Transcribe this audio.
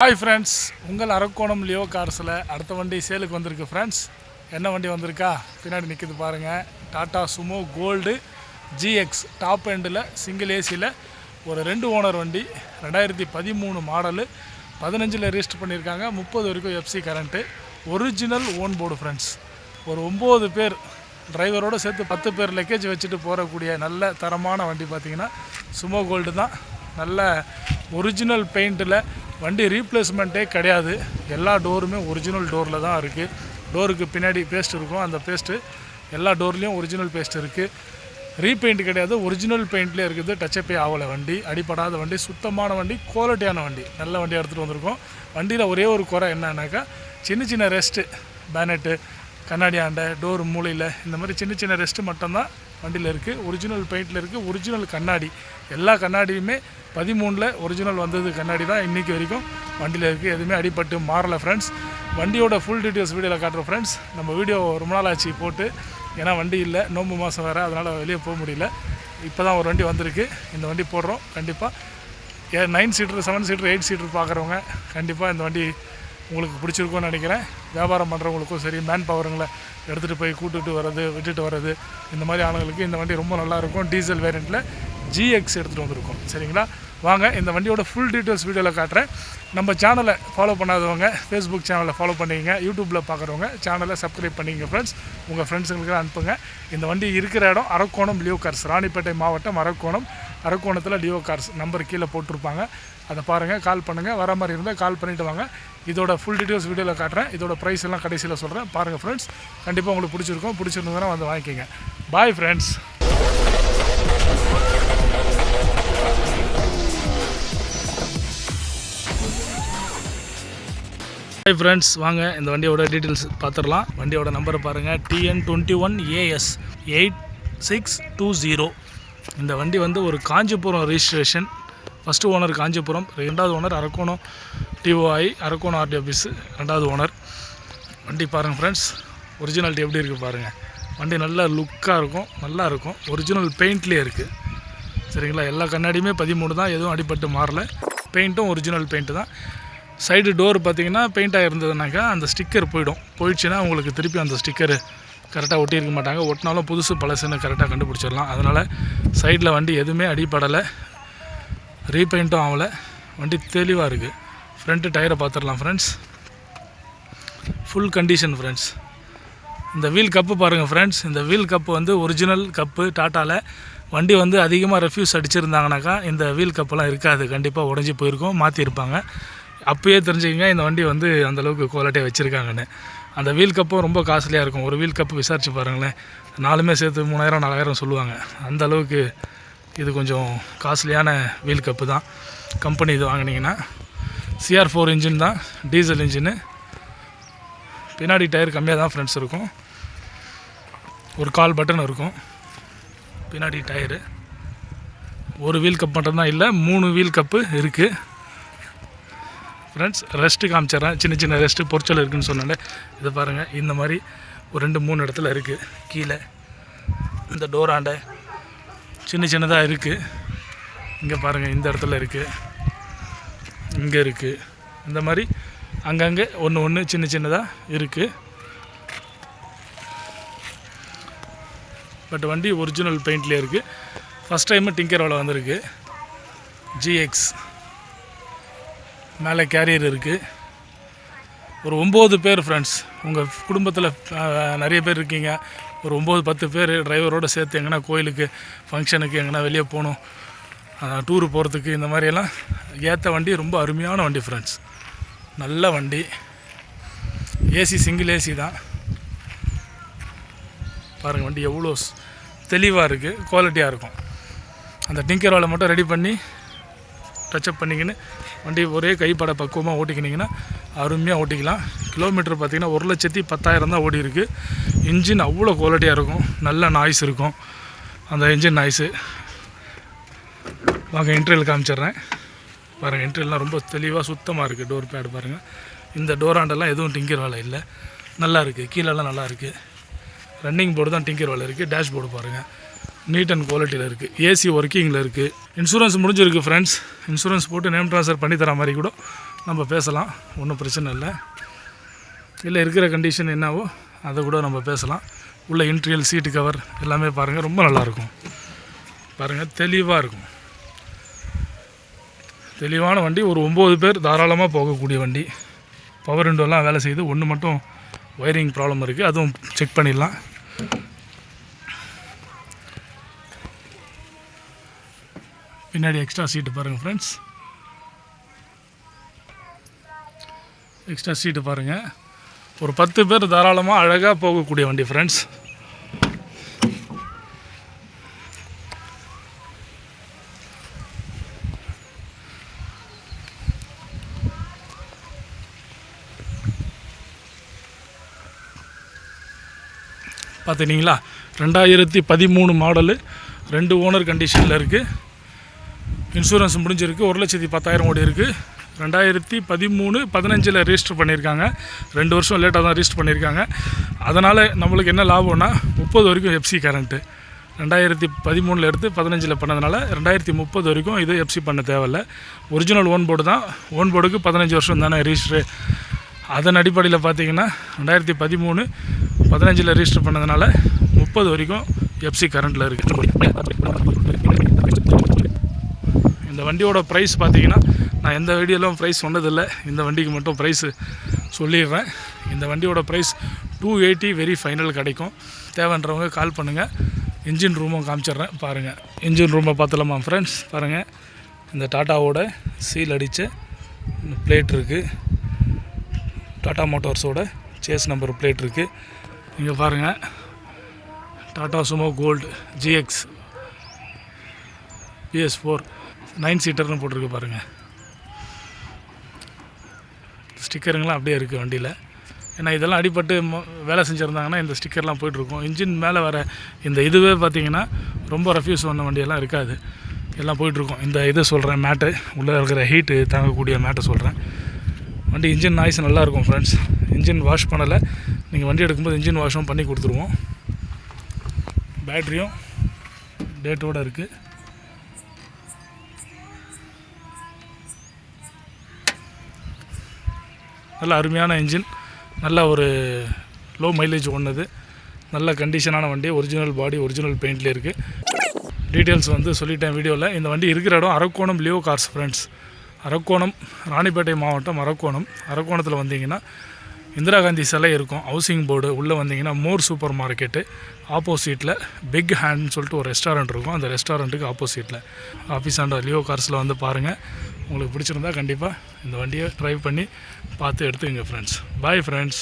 Hi friends, உங்கள் Arakkonam Leo கார்ஸில் அடுத்த வண்டி சேலுக்கு வந்திருக்கு ஃப்ரெண்ட்ஸ். என்ன வண்டி வந்திருக்கா பின்னாடி நிற்கிது பாருங்கள். Tata Sumo gold GX top எண்டில் சிங்கிள் ஏசியில் ஒரு 2 ஓனர் வண்டி. 2013 மாடலு, 15 ரெஜிஸ்டர் பண்ணியிருக்காங்க. 30 வரைக்கும் FC current, original own board friends. ஒரு 9 பேர் டிரைவரோடு சேர்த்து 10 பேர் லக்கேஜ் வச்சுட்டு போகக்கூடிய நல்ல தரமான வண்டி பார்த்திங்கன்னா சுமோ கோல்டு தான். நல்ல ஒரிஜினல் பெயிண்டில் வண்டி ரீப்ளேஸ்மெண்ட்டே கிடையாது. எல்லா டோருமே ஒரிஜினல் டோரில் தான் இருக்குது. டோருக்கு பின்னாடி பேஸ்ட் இருக்கும், அந்த பேஸ்ட்டு எல்லா டோர்லேயும் ஒரிஜினல் பேஸ்ட் இருக்குது. ரீபெயிண்ட் கிடையாது, ஒரிஜினல் பெயிண்ட்லேயே இருக்குது. டச்சப்பே ஆகலை வண்டி, அடிப்படாத வண்டி, சுத்தமான வண்டி, குவாலிட்டியான வண்டி, நல்ல வண்டி எடுத்துகிட்டு வந்திருக்கோம். வண்டியில் ஒரே ஒரு குறை என்னன்னாக்கா சின்ன ரெஸ்ட்டு, பேனட்டு, கண்ணாடி ஆண்டை, டோர் மூலையில் இந்த மாதிரி சின்ன ரெஸ்ட்டு மட்டும்தான் வண்டியில் இருக்குது. ஒரிஜினல் பெயிண்டில் இருக்குது, ஒரிஜினல் கண்ணாடி. எல்லா கண்ணாடியுமே 13 ஒரிஜினல் வந்தது கண்ணாடி தான் இன்றைக்கி வரைக்கும் வண்டியில் இருக்குது. எதுவுமே அடிப்பட்டு மாறலை ஃப்ரெண்ட்ஸ். வண்டியோட ஃபுல் டீட்டெயில்ஸ் வீடியோவில் காட்டுறோம் ஃப்ரெண்ட்ஸ். நம்ம வீடியோ ரொம்ப நாள் ஆச்சு போட்டு, ஏன்னா வண்டி இல்லை, நோம்பு மாதம் வேறு, அதனால் வெளியே போக முடியல. இப்போ தான் ஒரு வண்டி வந்திருக்கு, இந்த வண்டி போடுறோம். கண்டிப்பாக 9 சீட்டர் 7 சீட்டர் 8 சீட்டர் பார்க்குறவங்க கண்டிப்பாக இந்த வண்டி உங்களுக்கு பிடிச்சிருக்கும்னு நினைக்கிறேன். வியாபாரம் பண்ணுறவங்களுக்கும் சரி, மேன் பவருங்களை எடுத்துகிட்டு போய் கூட்டுட்டு வர்றது, விட்டுட்டு வர்றது, இந்த மாதிரி ஆளுங்களுக்கு இந்த வண்டி ரொம்ப நல்லாயிருக்கும். டீசல் வேரியண்ட்டில் ஜிஎக்ஸ் எடுத்துகிட்டு வந்திருக்கோம். சரிங்களா, வாங்க இந்த வண்டியோட ஃபுல் டீட்டெயில்ஸ் வீடியோவில் காட்டுறேன். நம்ம சேனலை ஃபாலோ பண்ணாதவங்க ஃபேஸ்புக் சேனலை ஃபாலோ பண்ணிங்க, யூடியூப்பில் பார்க்குறவங்க சேனலை சப்ஸ்கிரைப் பண்ணிங்க ஃப்ரெண்ட்ஸ். உங்கள் ஃப்ரெண்ட்ஸுங்களுக்கு அனுப்புங்க. இந்த வண்டி இருக்கிற இடம் அரக்கோணம் லியோ கார்ஸ், ராணிப்பேட்டை மாவட்டம் அரக்கோணத்தில் லியோ கார்ஸ் நம்பர் கீழே போட்டிருப்பாங்க. அதை பாருங்கள், கால் பண்ணுங்கள். வர மாதிரி இருந்தால் கால் பண்ணிவிட்டு வாங்க. இதோட ஃபுல் டீட்டெயில்ஸ் வீடியோவில் காட்டுறேன். இதோட ப்ரைஸ் எல்லாம் கடைசியில் சொல்கிறேன், பாருங்கள் ஃப்ரெண்ட்ஸ். கண்டிப்பாக உங்களுக்கு பிடிச்சிருந்ததுன்னா வந்து வாங்கிக்கோங்க. Bye friends. ஹாய் ஃப்ரெண்ட்ஸ், வாங்க இந்த வண்டியோட டீட்டெயில்ஸ் பார்த்துடலாம். வண்டியோட நம்பரை பாருங்கள், TN21AS 8620. இந்த வண்டி வந்து ஒரு Kanchipuram registration. First owner Kanchipuram, 2வது ஓனர் அரக்கோணம் டிஓஐ, அரக்கோணம் ஆர்டி ஆஃபீஸு 2வது ஓனர். வண்டி பாருங்கள் ஃப்ரெண்ட்ஸ், ஒரிஜினாலிட்டி எப்படி இருக்குது பாருங்கள். வண்டி நல்ல லுக்காக இருக்கும், நல்லா இருக்கும். ஒரிஜினல் பெயிண்ட்லேயே இருக்குது. சரிங்களா, எல்லா கண்ணாடியுமே 13 தான், எதுவும் அடிப்பட்டு மாறலை. பெயிண்ட்டும் ஒரிஜினல் பெயிண்ட்டு தான். சைடு டோர் பார்த்திங்கன்னா பெயிண்டாக இருந்ததுனாக்கா அந்த ஸ்டிக்கர் போயிடுச்சுன்னா உங்களுக்கு திருப்பி அந்த ஸ்டிக்கர் கரெக்டாக ஒட்டியிருக்க மாட்டாங்க. ஒட்டினாலும் புதுசு பழசுன்னு கரெக்டாக கண்டுபிடிச்சிடலாம். அதனால் சைடில் வண்டி எதுவுமே அடிப்படலை, ரீபெயிண்ட்டும் ஆகலை. வண்டி தெளிவாக இருக்குது. ஃப்ரண்ட்டு டயரை பார்த்துடலாம் ஃப்ரெண்ட்ஸ். Full condition friends. இந்த வீல் கப்பு பாருங்கள் ஃப்ரெண்ட்ஸ். இந்த வீல் கப்பு வந்து ஒரிஜினல் கப்பு டாட்டாவில். வண்டி வந்து அதிகமாக ரெஃப்யூஸ் அடிச்சிருந்தாங்கனாக்கா இந்த வீல் கப்பெல்லாம் இருக்காது, கண்டிப்பாக உடஞ்சி போயிருக்கும், மாற்றிருப்பாங்க. அப்போயே தெரிஞ்சுக்கங்க இந்த வண்டி வந்து அந்தளவுக்கு குவாலிட்டியாக வச்சுருக்காங்கன்னு. அந்த வீல் கப்பும் ரொம்ப காஸ்ட்லியாக இருக்கும். ஒரு வீல் கப்பு விசாரித்து பாருங்களேன், 4மே சேர்த்து 3000-4000 சொல்லுவாங்க. அந்த அளவுக்கு இது கொஞ்சம் காஸ்ட்லியான வீல் கப்பு தான். கம்பெனி இது வாங்கினீங்கன்னா CR4 இன்ஜின் தான், டீசல் இன்ஜின்னு. பின்னாடி டயர் கம்மியாக தான் ஃப்ரெண்ட்ஸ் இருக்கும். ஒரு கால் பட்டன் இருக்கும் பின்னாடி டயரு. ஒரு வீல் கப் மட்டும்தான் இல்லை, 3 வீல் கப்பு இருக்குது ஃப்ரெண்ட்ஸ். ரெஸ்ட்டு காமிச்சிட்றேன், சின்ன ரெஸ்ட்டு பொறிச்சல் இருக்குதுன்னு சொன்னேன். இதை பாருங்கள், இந்த மாதிரி ஒரு 2-3 இடத்துல இருக்குது. கீழே இந்த டோராண்டை சின்னதாக இருக்குது. இங்கே பாருங்கள், இந்த இடத்துல இருக்குது, இங்கே இருக்குது. இந்த மாதிரி அங்கங்கே ஒன்று சின்னதாக இருக்குது. பட் வண்டி ஒரிஜினல் பெயிண்ட்லேயே இருக்குது. ஃபஸ்ட் டைமு டிங்கர் வேலை வந்திருக்கு. ஜிஎக்ஸ் மேலே கேரியர் இருக்குது. ஒரு 9 பேர் ஃப்ரெண்ட்ஸ். உங்கள் குடும்பத்தில் நிறைய பேர் இருக்கீங்க, ஒரு 9-10 பேர் டிரைவரோடு சேர்த்து எங்கன்னா கோயிலுக்கு, ஃபங்க்ஷனுக்கு, எங்கன்னா வெளியே போகணும், டூரு போகிறதுக்கு, இந்த மாதிரியெல்லாம் ஏற்ற வண்டி. ரொம்ப அருமையான வண்டி ஃப்ரெண்ட்ஸ், நல்ல வண்டி. ஏசி சிங்கிள் ஏசி தான். பாருங்கள் வண்டி எவ்வளோ தெளிவாக இருக்குது, குவாலிட்டியாக இருக்கும். அந்த டிங்கர் வேலை மட்டும் ரெடி பண்ணி டச்சப் பண்ணிக்கின்னு வண்டி ஒரே கைப்பட பக்குவமாக ஓட்டிக்கினிங்கன்னா அருமையாக ஓட்டிக்கலாம். கிலோமீட்டர் பார்த்திங்கன்னா 1,10,000 தான் ஓடி இருக்குது. இன்ஜின் அவ்வளோ குவாலிட்டியாக இருக்கும், நல்ல நாய்ஸ் இருக்கும் அந்த இன்ஜின் நாய்ஸு. வாங்க இன்டீரியல் காமிச்சிட்றேன் பாருங்கள். இன்டீரியல்லாம் ரொம்ப தெளிவாக சுத்தமாக இருக்குது. டோர் பேடு பாருங்கள். இந்த டோராண்டெல்லாம் எதுவும் டிங்கர் வேலை இல்லை, நல்லா இருக்குது. கீழெல்லாம் நல்லா இருக்குது. ரன்னிங் போர்டு தான் டிங்கர் வேலை இருக்குது. டேஷ்போர்டு பாருங்கள், நீட் அண்ட் குவாலிட்டியில் இருக்குது. ஏசி ஒர்க்கிங்கில் இருக்குது. இன்சூரன்ஸ் முடிஞ்சிருக்கு ஃப்ரெண்ட்ஸ். இன்சூரன்ஸ் போட்டு நேம் ட்ரான்ஸ்ஃபர் பண்ணி தர மாதிரி கூட நம்ம பேசலாம், ஒன்றும் பிரச்சனை இல்லை. இல்லை இருக்கிற கண்டிஷன் என்னவோ அதை கூட நம்ம பேசலாம். உள்ள இன்டீரியல் சீட்டு கவர் எல்லாமே பாருங்கள், ரொம்ப நல்லாயிருக்கும். பாருங்கள், தெளிவாக இருக்கும். தெளிவான வண்டி. ஒரு 9 பேர் தாராளமாக போகக்கூடிய வண்டி. பவர் விண்டோலாம் வேலை செய்யுது. ஒன்று மட்டும் ஒயரிங் ப்ராப்ளம் இருக்குது, அதுவும் செக் பண்ணிடலாம். பின்னாடி எக்ஸ்ட்ரா சீட்டு பாருங்கள் ஃப்ரெண்ட்ஸ், எக்ஸ்ட்ரா சீட்டு பாருங்கள். ஒரு 10 பேர் தாராளமாக அழகாக போகக்கூடிய வண்டி ஃப்ரெண்ட்ஸ். பார்த்துட்டிங்களா, 2013 மாடலு, 2 ஓனர் கண்டிஷனில் இருக்குது. இன்சூரன்ஸ் முடிஞ்சிருக்கு. 1,10,000 ஓடி இருக்குது. 2013-15 ரெஜிஸ்டர் பண்ணியிருக்காங்க. 2 வருஷம் லேட்டாக தான் ரெஜிஸ்டர் பண்ணியிருக்காங்க. அதனால் நம்மளுக்கு என்ன லாபம்னா 30 வரைக்கும் எஃப்சி கரண்ட்டு. 2013 எடுத்து 15 பண்ணதுனால 2030 வரைக்கும் இது எஃப்சி பண்ண தேவையில்லை. ஒரிஜினல் ஓன் போர்டு தான். ஓன் போர்டுக்கு 15 வருஷம் தானே ரெஜிஸ்டரு. அதன் அடிப்படையில் பார்த்திங்கன்னா 2013-15 ரெஜிஸ்டர் பண்ணதுனால 30 வரைக்கும் எஃப்சி கரண்ட்டில் இருக்குது. இந்த வண்டியோட ப்ரைஸ் பார்த்திங்கன்னா நான் எந்த வீடியோலும் ப்ரைஸ் சொன்னதில்லை. இந்த வண்டிக்கு மட்டும் ப்ரைஸு சொல்லிடுறேன். இந்த வண்டியோட ப்ரைஸ் 280 வெரி ஃபைனல் கிடைக்கும். தேவைன்றவங்க கால் பண்ணுங்கள். இன்ஜின் ரூமும் காமிச்சிட்றேன் பாருங்கள். இன்ஜின் ரூமை பார்த்துலாமா ஃப்ரெண்ட்ஸ்? பாருங்கள், இந்த டாட்டாவோட சீல் அடித்த பிளேட் இருக்குது. டாட்டா மோட்டார்ஸோட சேஸ் நம்பர் பிளேட் இருக்குது. இங்கே பாருங்கள், Tata Sumo gold GX PS4 9 சீட்டர்னு போட்டிருக்கு பாருங்கள். ஸ்டிக்கருங்களாம் அப்படியே இருக்குது வண்டியில். ஏன்னா இதெல்லாம் அடிப்பட்டு வேலை செஞ்சுருந்தாங்கன்னா இந்த ஸ்டிக்கர்லாம் போய்ட்டுருக்கும். இன்ஜின் மேலே வர இந்த இதுவே பார்த்திங்கன்னா ரொம்ப ரஃப்யூஸ் பண்ண வண்டியெல்லாம் இருக்காது, எல்லாம் போய்ட்டுருக்கும். இந்த இது சொல்கிறேன், மேட்டு உள்ளே இருக்கிற ஹீட்டு தாங்கக்கூடிய மேட்டை சொல்கிறேன். வண்டி இன்ஜின் நாய்ஸ் நல்லாயிருக்கும் ஃப்ரெண்ட்ஸ். இன்ஜின் வாஷ் பண்ணலை, நீங்கள் வண்டி எடுக்கும்போது இன்ஜின் வாஷும் பண்ணி கொடுத்துருவோம். பேட்ரியும் டேட்டோடு இருக்குது. நல்ல அருமையான இன்ஜின், நல்ல ஒரு லோ மைலேஜ் ஒன்றுது. நல்ல கண்டிஷனான வண்டி. ஒரிஜினல் பாடி, ஒரிஜினல் பெயிண்ட்லேயே இருக்குது. டீட்டெயில்ஸ் வந்து சொல்லிட்டேன் வீடியோவில். இந்த வண்டி இருக்கிற இடம் Arakkonam Leo cars friends. Arakkonam, Ranipet மாவட்டம் அரக்கோணம். அரக்கோணத்தில் வந்தீங்கன்னா இந்திரா காந்தி சிலை இருக்கும், ஹவுசிங் போர்டு. உள்ளே வந்தீங்கன்னா மோர் சூப்பர் மார்க்கெட்டு ஆப்போசிட்டில் பிக் ஹேண்ட்னு சொல்லிட்டு ஒரு ரெஸ்டாரண்ட் இருக்கும். அந்த ரெஸ்டாரண்ட்டுக்கு ஆப்போசிட்டில் ஆஃபீஸ் அண்ட் லியோ கார்ஸில் வந்து பாருங்கள். உங்களுக்கு பிடிச்சிருந்தா கண்டிப்பாக இந்த வண்டியை ட்ரைவ் பண்ணி பார்த்து எடுத்துக்கங்க ஃப்ரெண்ட்ஸ். Bye friends.